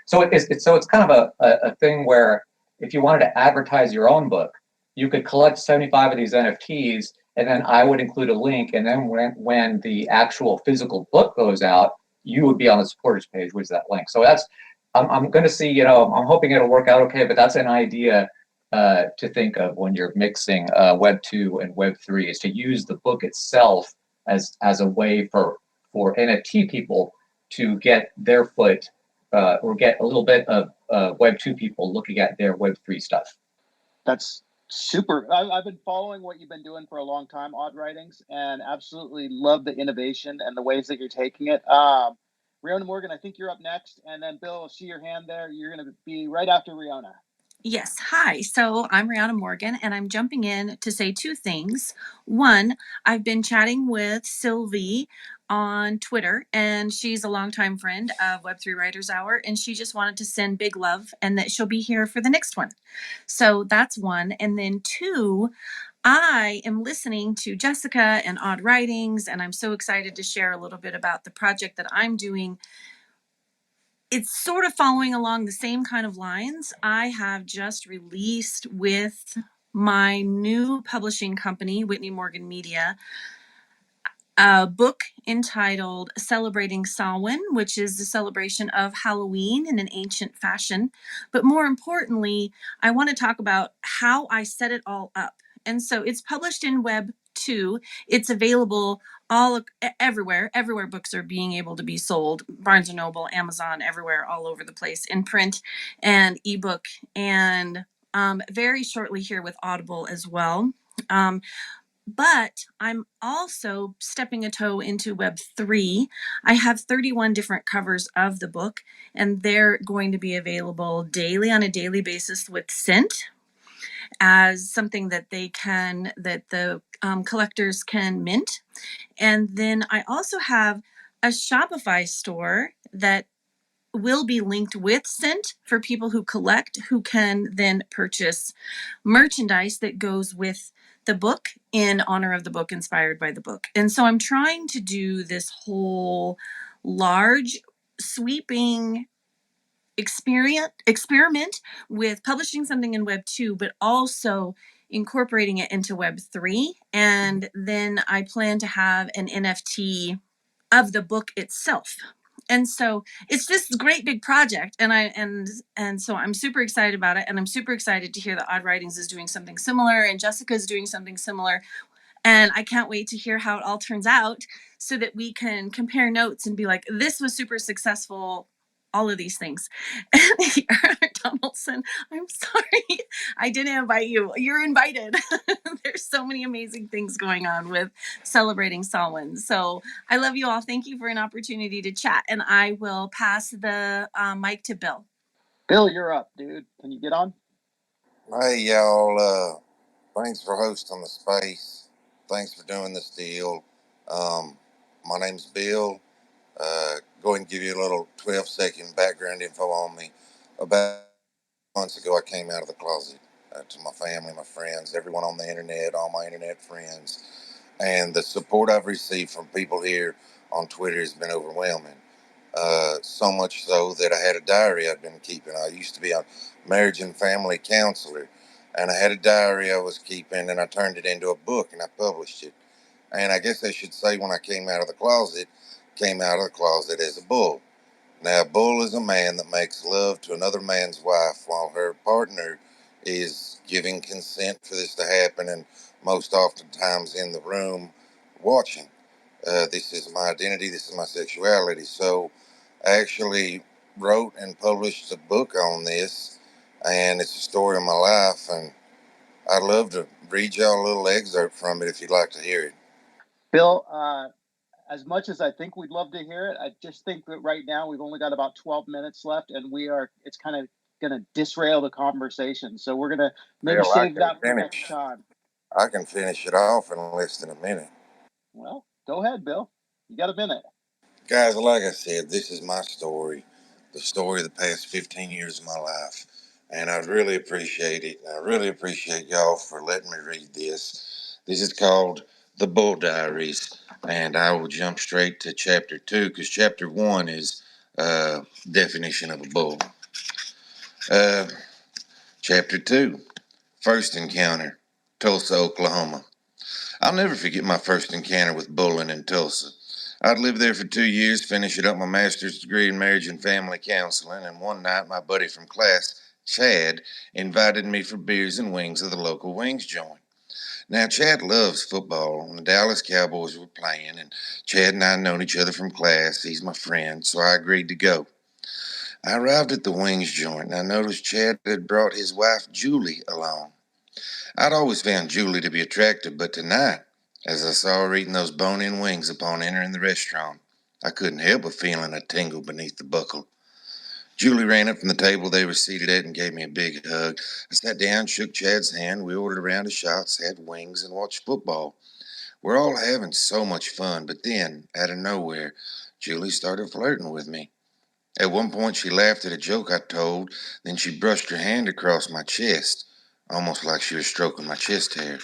S6: so it's kind of a thing where if you wanted to advertise your own book, you could collect 75 of these NFTs, and then I would include a link, and then when the actual physical book goes out, you would be on the supporters page with that link. So I'm going to see, I'm hoping it'll work out okay, but that's an idea to think of when you're mixing Web 2 and Web 3, is to use the book itself as a way for NFT people to get their foot, or get a little bit of Web 2 people looking at their Web 3 stuff.
S1: That's super. I've been following what you've been doing for a long time, Odd Writings, and absolutely love the innovation and the ways that you're taking it. Riona Morgan, I think you're up next, and then Bill, I see your hand there. You're going to be right after Riona.
S8: Yes. Hi. So I'm Rihanna Morgan, and I'm jumping in to say two things. One, I've been chatting with Sylvie on Twitter, and she's a longtime friend of Web3 Writers Hour, and she just wanted to send big love and that she'll be here for the next one. So that's one. And then two, I am listening to Jessica and Odd Writings, and I'm so excited to share a little bit about the project that I'm doing. It's sort of following along the same kind of lines. I have just released with my new publishing company, Whitney Morgan Media, a book entitled Celebrating Samhain, which is the celebration of Halloween in an ancient fashion. But more importantly, I want to talk about how I set it all up. And so it's published in Web 2. It's available everywhere books are being able to be sold. Barnes & Noble, Amazon, everywhere, all over the place, in print and ebook, and very shortly here with Audible as well. But I'm also stepping a toe into Web 3. I have 31 different covers of the book, and they're going to be available daily, on a daily basis, with Scent, as something that the collectors can mint. And then I also have a Shopify store that will be linked with Scent for people who collect, who can then purchase merchandise that goes with the book in honor of the book, inspired by the book. And so I'm trying to do this whole large, sweeping experiment with publishing something in Web 2, but also incorporating it into Web 3. And then I plan to have an NFT of the book itself. And so it's this great big project, and so I'm super excited about it, and I'm super excited to hear that Odd Writings is doing something similar, and Jessica's doing something similar, and I can't wait to hear how it all turns out, so that we can compare notes and be like, this was super successful, all of these things. Donaldson, I'm sorry, I didn't invite you. You're invited. There's so many amazing things going on with Celebrating Samhain. So I love you all. Thank you for an opportunity to chat, and I will pass the mic to Bill.
S1: Bill, you're up, dude. Can you get on?
S11: Hey, y'all. Thanks for hosting the space. Thanks for doing this deal. My name's Bill. Go ahead and give you a little 12-second background info on me. About months ago, I came out of the closet to my family, my friends, everyone on the internet, all my internet friends. And the support I've received from people here on Twitter has been overwhelming. So much so that I had a diary I'd been keeping. I used to be a marriage and family counselor, and I had a diary I was keeping, and I turned it into a book, and I published it. And I guess I should say, when I came out of the closet as a bull. Now, a bull is a man that makes love to another man's wife while her partner is giving consent for this to happen and most oftentimes in the room watching. This is my identity. This is my sexuality. So I actually wrote and published a book on this, and it's a story of my life. And I'd love to read y'all a little excerpt from it if you'd like to hear it.
S1: Bill, as much as I think we'd love to hear it, I just think that right now we've only got about 12 minutes left, and it's kind of going to disrail the conversation. So we're going to maybe save that for next time.
S11: I can finish it off in less than a minute.
S1: Well, go ahead, Bill. You got a minute.
S11: Guys, like I said, this is my story, the story of the past 15 years of my life. And I'd really appreciate it. And I really appreciate y'all for letting me read this. This is called The Bull Diaries. And I will jump straight to chapter 2 because chapter 1 is definition of a bull. Chapter 2, First Encounter, Tulsa, Oklahoma. I'll never forget my first encounter with bullying in Tulsa. I'd lived there for 2 years, finishing up my master's degree in marriage and family counseling, and one night my buddy from class, Chad, invited me for beers and wings at the local wings joint. Now, Chad loves football, and the Dallas Cowboys were playing, and Chad and I had known each other from class. He's my friend, so I agreed to go. I arrived at the wings joint, and I noticed Chad had brought his wife, Julie, along. I'd always found Julie to be attractive, but tonight, as I saw her eating those bone-in wings upon entering the restaurant, I couldn't help but feeling a tingle beneath the buckle. Julie ran up from the table they were seated at and gave me a big hug. I sat down, shook Chad's hand. We ordered a round of shots, had wings, and watched football. We're all having so much fun, but then, out of nowhere, Julie started flirting with me. At one point, she laughed at a joke I told, then she brushed her hand across my chest, almost like she was stroking my chest hair.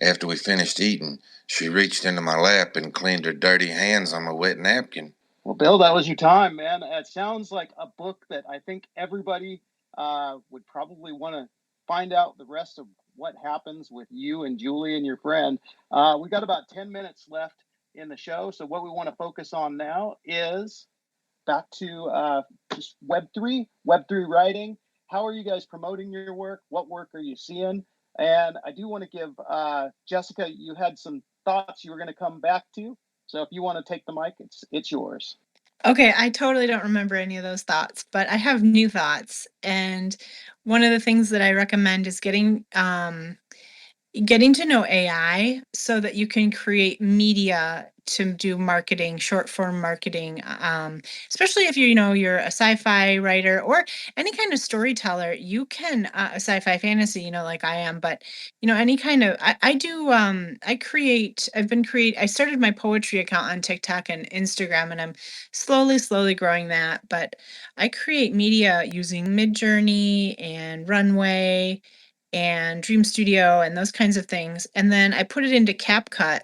S11: After we finished eating, she reached into my lap and cleaned her dirty hands on my wet napkin.
S1: Well, Bill, that was your time, man. It sounds like a book that I think everybody would probably want to find out the rest of what happens with you and Julie and your friend. We got about 10 minutes left in the show. So what we want to focus on now is back to just Web3 writing. How are you guys promoting your work? What work are you seeing? And I do want to give Jessica, you had some thoughts you were going to come back to. So if you want to take the mic, it's yours.
S3: Okay, I totally don't remember any of those thoughts, but I have new thoughts. And one of the things that I recommend is getting to know AI so that you can create media to do marketing, short form marketing, especially if you're a sci-fi writer or any kind of storyteller. You can a sci-fi fantasy, like I am, but any kind of I do I started my poetry account on TikTok and Instagram, and I'm slowly growing that. But I create media using Midjourney and Runway and Dream Studio and those kinds of things. And then I put it into CapCut.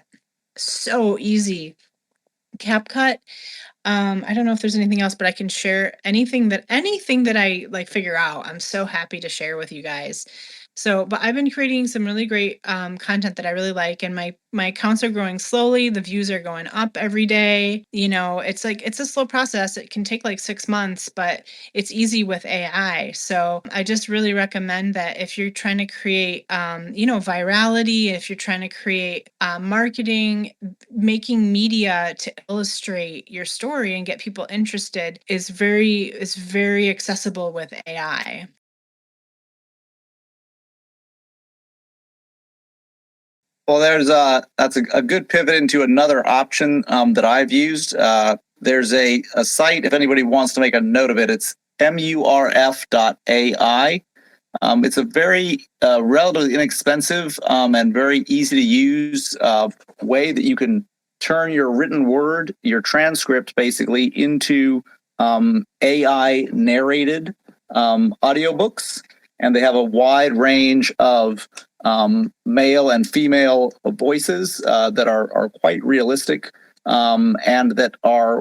S3: So easy. CapCut. I don't know if there's anything else, but I can share anything that I like figure out. I'm so happy to share with you guys. So, but I've been creating some really great content that I really like, and my accounts are growing slowly. The views are going up every day. It's a slow process. It can take like 6 months, but it's easy with AI. So I just really recommend that if you're trying to create, virality, if you're trying to create marketing, making media to illustrate your story and get people interested is very accessible with AI.
S4: Well, that's a good pivot into another option that I've used. There's a site, if anybody wants to make a note of it, it's murf.ai. It's a very relatively inexpensive and very easy to use way that you can turn your written word, your transcript basically, into AI narrated audiobooks. And they have a wide range of male and female voices that are quite realistic and that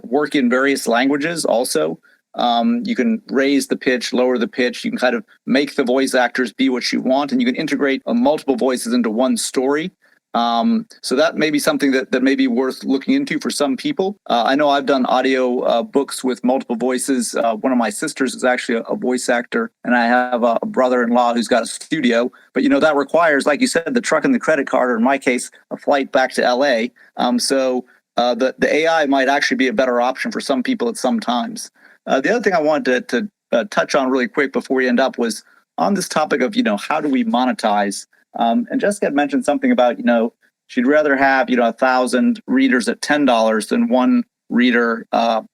S4: work in various languages also. You can raise the pitch, lower the pitch. You can kind of make the voice actors be what you want, and you can integrate multiple voices into one story. So that may be something that may be worth looking into for some people. I know I've done audio books with multiple voices. One of my sisters is actually a voice actor, and I have a brother-in-law who's got a studio. But that requires, like you said, the truck and the credit card, or in my case, a flight back to LA. So the AI might actually be a better option for some people at some times. The other thing I wanted to touch on really quick before we end up was on this topic of how do we monetize. And Jessica had mentioned something about, she'd rather have, 1,000 readers at $10 than one reader at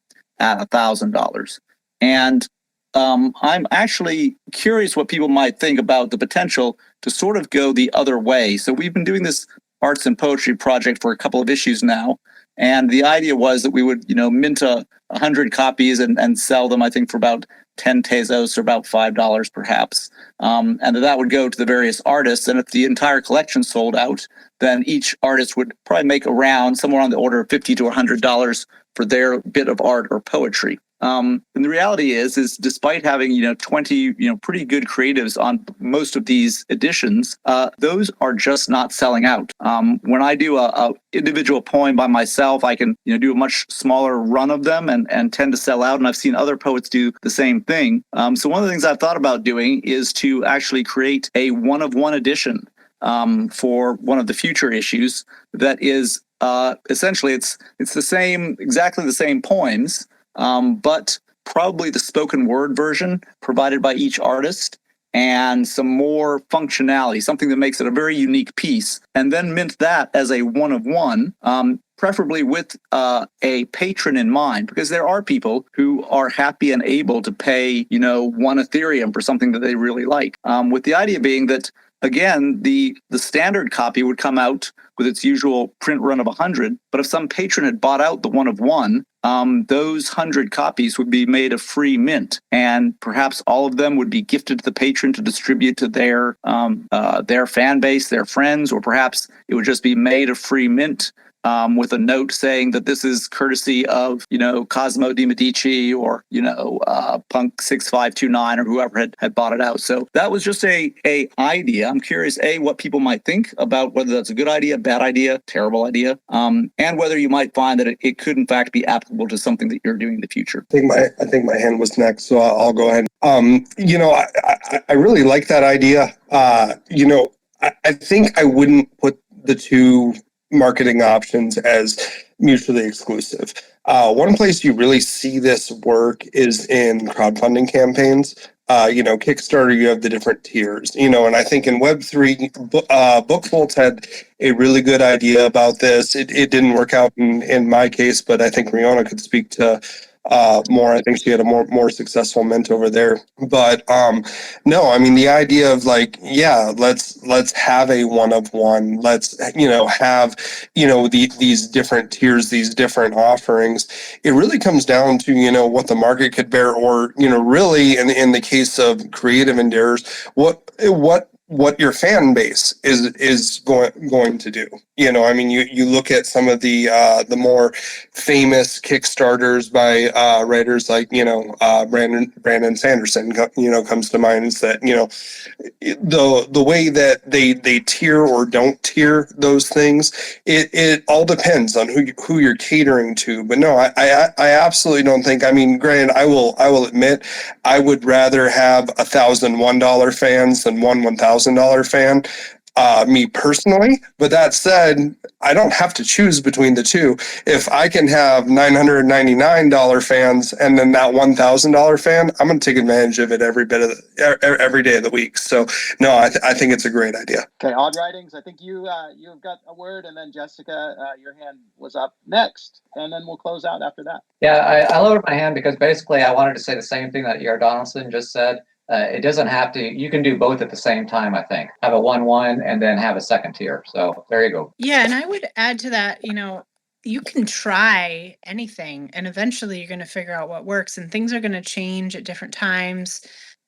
S4: $1,000. And I'm actually curious what people might think about the potential to sort of go the other way. So we've been doing this arts and poetry project for a couple of issues now. And the idea was that we would, mint 100 copies and sell them, I think, for about 10 pesos, or about $5 perhaps. And that would go to the various artists. And if the entire collection sold out, then each artist would probably make around somewhere on the order of $50 to $100 for their bit of art or poetry. And the reality is despite having, 20, pretty good creatives on most of these editions, those are just not selling out. When I do a individual poem by myself, I can, do a much smaller run of them and tend to sell out. And I've seen other poets do the same thing. So one of the things I've thought about doing is to actually create a one-of-one edition for one of the future issues that is essentially it's exactly the same poems, but probably the spoken word version provided by each artist and some more functionality, something that makes it a very unique piece, and then mint that as a one-of-one, preferably with a patron in mind, because there are people who are happy and able to pay, 1 Ethereum for something that they really like, with the idea being that, again, the standard copy would come out with its usual print run of 100, but if some patron had bought out the one-of-one, those 100 copies would be made a free mint, and perhaps all of them would be gifted to the patron to distribute to their fan base, their friends, or perhaps it would just be made a free mint with a note saying that this is courtesy of, Cosmo Di Medici or, Punk 6529 or whoever had bought it out. So that was just a idea. I'm curious, what people might think about whether that's a good idea, bad idea, terrible idea, and whether you might find that it could in fact be applicable to something that you're doing in the future.
S5: I think my hand was next, so I'll go ahead. I really like that idea. I think I wouldn't put the two marketing options as mutually exclusive. One place you really see this work is in crowdfunding campaigns. Kickstarter, you have the different tiers, and I think in Web3, Bookfolds had a really good idea about this. It didn't work out in my case, but I think Riona could speak to more. I think she had a more successful mint over there. But no, I mean the idea of let's have a one-of-one. Let's have these different tiers, these different offerings. It really comes down to what the market could bear, or really in the case of creative endeavors, what your fan base is going to do. You look at some of the more famous Kickstarters by writers like Brandon Sanderson comes to mind. Is that the way that they tier or don't tier those things, it all depends on who you're catering to. But no, I absolutely don't think. Granted, I will admit I would rather have $1,001 fans than one $1,000 fan. Me personally, but that said, I don't have to choose between the two. If I can have $999 fans and then that $1,000 fan, I'm going to take advantage of it every day of the week. So no, I think it's a great idea.
S1: Okay, Odd Writings, I think you've got a word, and then Jessica, your hand was up next, and then we'll close out after that.
S6: Yeah, I lowered my hand because basically I wanted to say the same thing that E.R. Donaldson just said. It doesn't have to, you can do both at the same time, I think. Have a 1-1 and then have a second tier. So there you go.
S3: Yeah, and I would add to that, you can try anything and eventually you're going to figure out what works, and things are going to change at different times,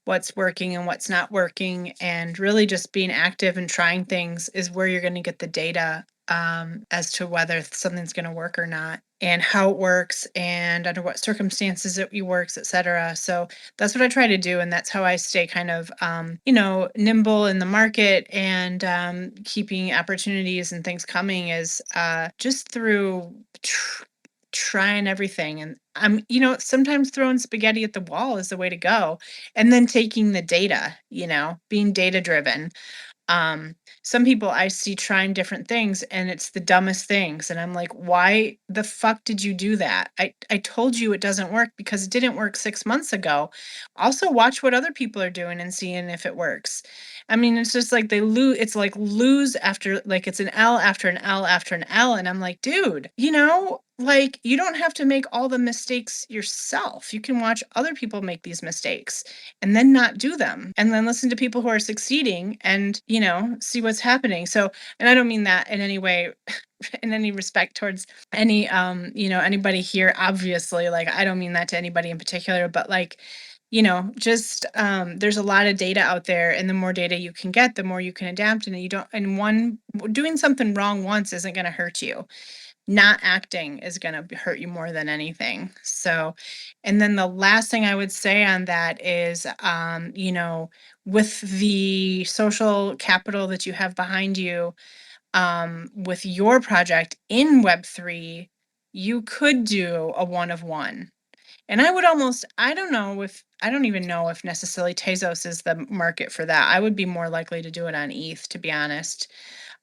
S3: what's working and what's not working, and really just being active and trying things is where you're going to get the data as to whether something's going to work or not. and how it works and under what circumstances it works, etc. So that's what I try to do, and that's how I stay kind of nimble in the market and keeping opportunities and things coming is just through trying everything. And I'm sometimes throwing spaghetti at the wall is the way to go, and then taking the data, being data driven. Some people I see trying different things and it's the dumbest things, and I'm like, why the fuck did you do that? I told you it doesn't work because it didn't work 6 months ago. Also watch what other people are doing and seeing if it works. I mean, it's just like they lose. It's like lose after, like, it's an L after an L after an L, and I'm like, dude, like, you don't have to make all the mistakes yourself. You can watch other people make these mistakes and then not do them, and then listen to people who are succeeding and see what's happening. So, and I don't mean that in any way in any respect towards any anybody here, obviously, like, I don't mean that to anybody in particular, but like, just there's a lot of data out there, and the more data you can get, the more you can adapt, and doing something wrong once isn't going to hurt you. Not acting is going to hurt you more than anything. So, and then the last thing I would say on that is, with the social capital that you have behind you, with your project in Web3, you could do a one of one. And I would I don't even know if necessarily Tezos is the market for that. I would be more likely to do it on ETH, to be honest.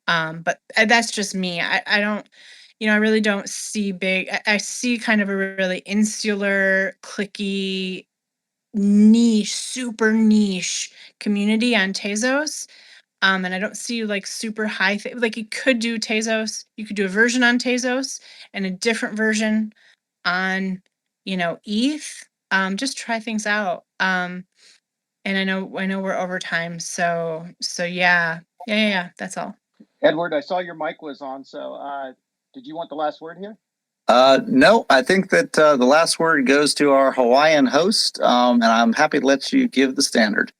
S3: But that's just me. I don't, I really don't see big. I see kind of a really insular, clicky, niche, super niche community on Tezos. And I don't see like super high, like you could do Tezos, you could do a version on Tezos and a different version on, ETH. Just try things out. And I know we're over time, so yeah. That's all.
S1: Edward, I saw your mic was on, so did you want the last word here?
S4: No, I think that the last word goes to our Hawaiian host, and I'm happy to let you give the standard.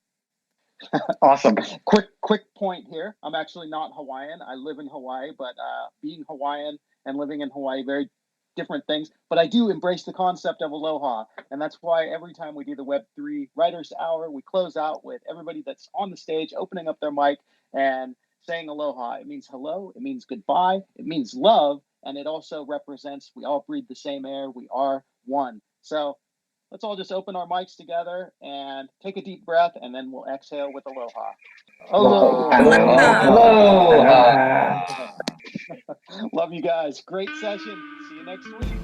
S1: Awesome. Quick point here. I'm actually not Hawaiian. I live in Hawaii, but being Hawaiian and living in Hawaii, very different things. But I do embrace the concept of aloha, and that's why every time we do the Web3 Writers Hour, we close out with everybody that's on the stage opening up their mic and saying aloha. It means hello, it means goodbye, it means love, and it also represents we all breathe the same air, we are one. So let's all just open our mics together and take a deep breath, and then we'll exhale with aloha. Aloha.
S10: Aloha.
S1: Love you guys. Great session. See you next week.